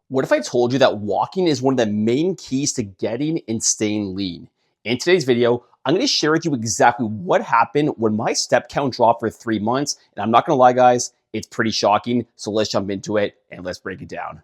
What if I told you that walking is one of the main keys to getting and staying lean? In today's video, I'm going to share with you exactly what happened when my step count dropped for 3 months. And I'm not going to lie, guys, it's pretty shocking. So let's jump into it and let's break it down.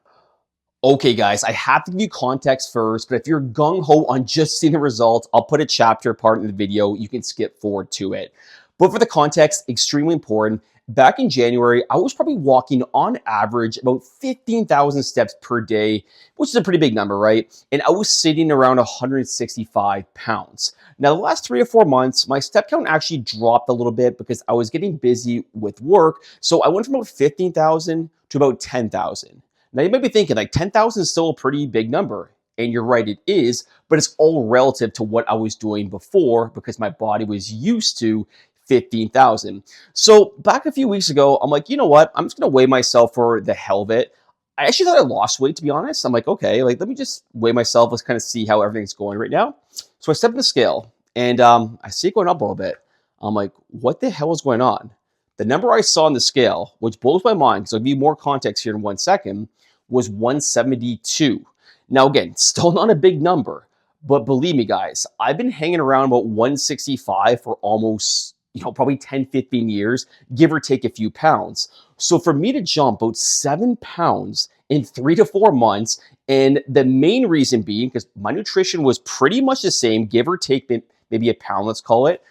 Okay, guys, I have to give you context first, but if you're gung-ho on just seeing the results, I'll put a chapter part in the video. You can skip forward to it. But for the context, extremely important. Back in January, I was probably walking on average about 15,000 steps per day, which is a pretty big number, right? And I was sitting around 165 pounds. Now, the last 3 or 4 months, my step count actually dropped a little bit because I was getting busy with work. So I went from about 15,000 to about 10,000. Now, you might be thinking, like, 10,000 is still a pretty big number. And you're right, it is, but it's all relative to what I was doing before because my body was used to 15,000. So back a few weeks ago, I'm like, you know what? I'm just going to weigh myself for the hell of it. I actually thought I lost weight, to be honest. I'm like, okay, like, let me just weigh myself. Let's kind of see how everything's going right now. So I step in the scale and I see it going up a little bit. I'm like, what the hell is going on? The number I saw on the scale, which blows my mind, because I'll give you more context here in 1 second, was 172. Now, again, still not a big number, but believe me, guys, I've been hanging around about 165 for almost, probably 10, 15 years, give or take a few pounds. So for me to jump about 7 pounds in 3 to 4 months, and the main reason being because my nutrition was pretty much the same, give or take maybe a pound, let's call it.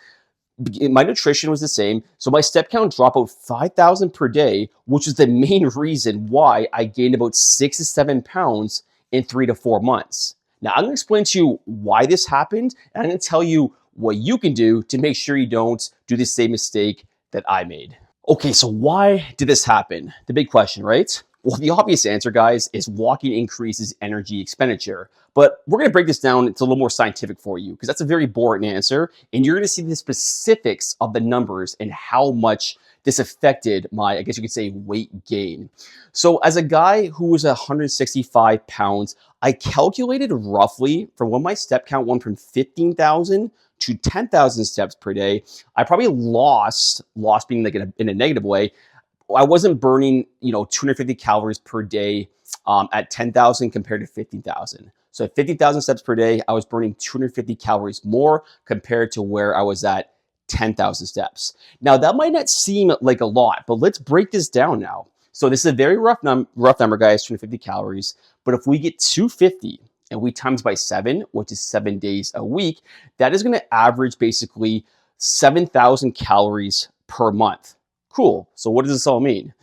My nutrition was the same, so my step count dropped about 5,000 per day, which is the main reason why I gained about 6 to 7 pounds in 3 to 4 months. Now, I'm going to explain to you why this happened, and I'm going to tell you what you can do to make sure you don't do the same mistake that I made. Okay, so why did this happen? The big question, right? Well, the obvious answer, guys, is walking increases energy expenditure. But we're going to break this down. It's a little more scientific for you because that's a very boring answer. And you're going to see the specifics of the numbers and how much this affected my, I guess you could say, weight gain. So as a guy who was 165 pounds, I calculated roughly from when my step count went from 15,000 to 10,000 steps per day, I probably lost being like in a negative way. I wasn't burning, 250 calories per day at 10,000 compared to 15,000. So at 50,000 steps per day, I was burning 250 calories more compared to where I was at 10,000 steps. Now, that might not seem like a lot, but let's break this down now. So this is a very rough number, guys, 250 calories. But if we get 250 and we times by 7, which is 7 days a week, that is going to average basically 7,000 calories per month. Cool. So what does this all mean?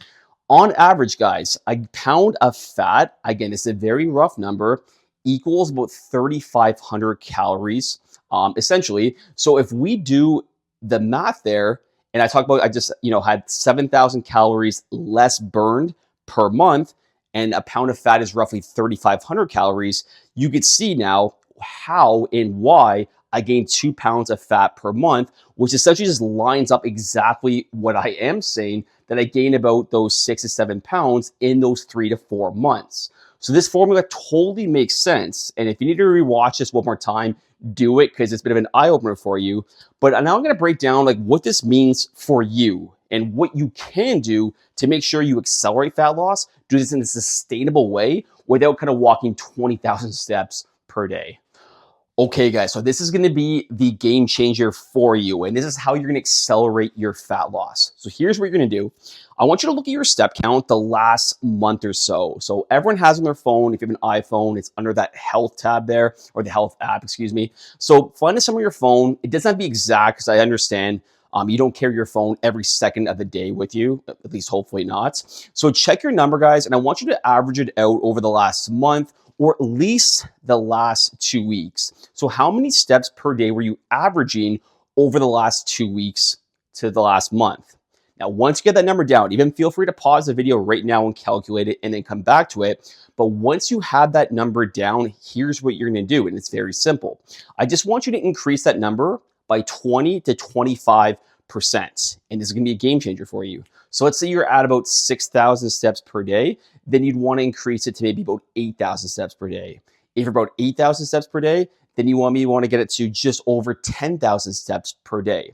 On average, guys, a pound of fat, again, it's a very rough number, equals about 3,500 calories, essentially. So if we do the math there, and I talk about, I just, had 7,000 calories less burned per month, and a pound of fat is roughly 3,500 calories, you could see now how and why I gained 2 pounds of fat per month, which essentially just lines up exactly what I am saying, that I gained about those 6 to 7 pounds in those 3 to 4 months. So this formula totally makes sense. And if you need to rewatch this one more time, do it because it's a bit of an eye-opener for you. But now I'm going to break down like what this means for you and what you can do to make sure you accelerate fat loss, do this in a sustainable way without kind of walking 20,000 steps per day. Okay, guys, so this is going to be the game changer for you, and this is how you're going to accelerate your fat loss. So here's what you're going to do. I want you to look at your step count the last month or so. So everyone has on their phone. If you have an iPhone, it's under that health tab there, or the health app, excuse me. So find a somewhere on your phone. It doesn't have to be exact because I understand you don't carry your phone every second of the day with you, at least hopefully not. So check your number, guys, and I want you to average it out over the last month, or at least the last 2 weeks. So how many steps per day were you averaging over the last 2 weeks to the last month? Now, once you get that number down, even feel free to pause the video right now and calculate it and then come back to it. But once you have that number down, here's what you're gonna do, and it's very simple. I just want you to increase that number by 20 to 25%, and this is gonna be a game changer for you. So let's say you're at about 6,000 steps per day, then you'd want to increase it to maybe about 8,000 steps per day. If you're about 8,000 steps per day, then you want to get it to just over 10,000 steps per day.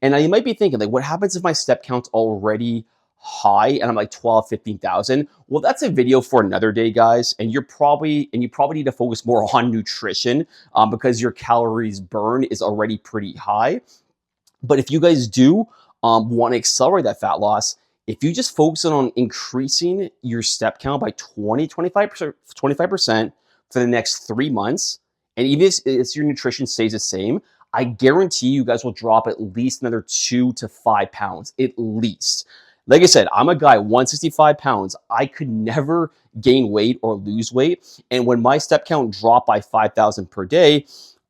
And now you might be thinking, like, what happens if my step count's already high and I'm like 12, 15,000. Well, that's a video for another day, guys. And you probably need to focus more on nutrition because your calories burn is already pretty high. But if you guys do want to accelerate that fat loss, if you just focus on increasing your step count by 20, 25% for the next 3 months, and even if your nutrition stays the same, I guarantee you guys will drop at least another 2 to 5 pounds, at least. Like I said, I'm a guy, 165 pounds. I could never gain weight or lose weight. And when my step count dropped by 5,000 per day,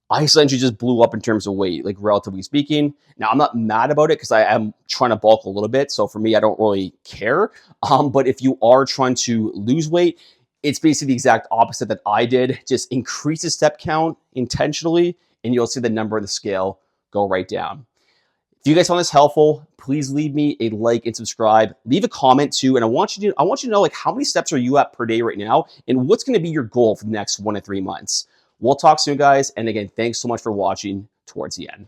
I essentially just blew up in terms of weight, like relatively speaking. Now, I'm not mad about it because I am trying to bulk a little bit. So for me, I don't really care. But if you are trying to lose weight, it's basically the exact opposite that I did. Just increase the step count intentionally, and you'll see the number of the scale go right down. If you guys found this helpful, please leave me a like and subscribe. Leave a comment too, and I want you to know like how many steps are you at per day right now, and what's going to be your goal for the next 1 to 3 months. We'll talk soon, guys. And again, thanks so much for watching towards the end.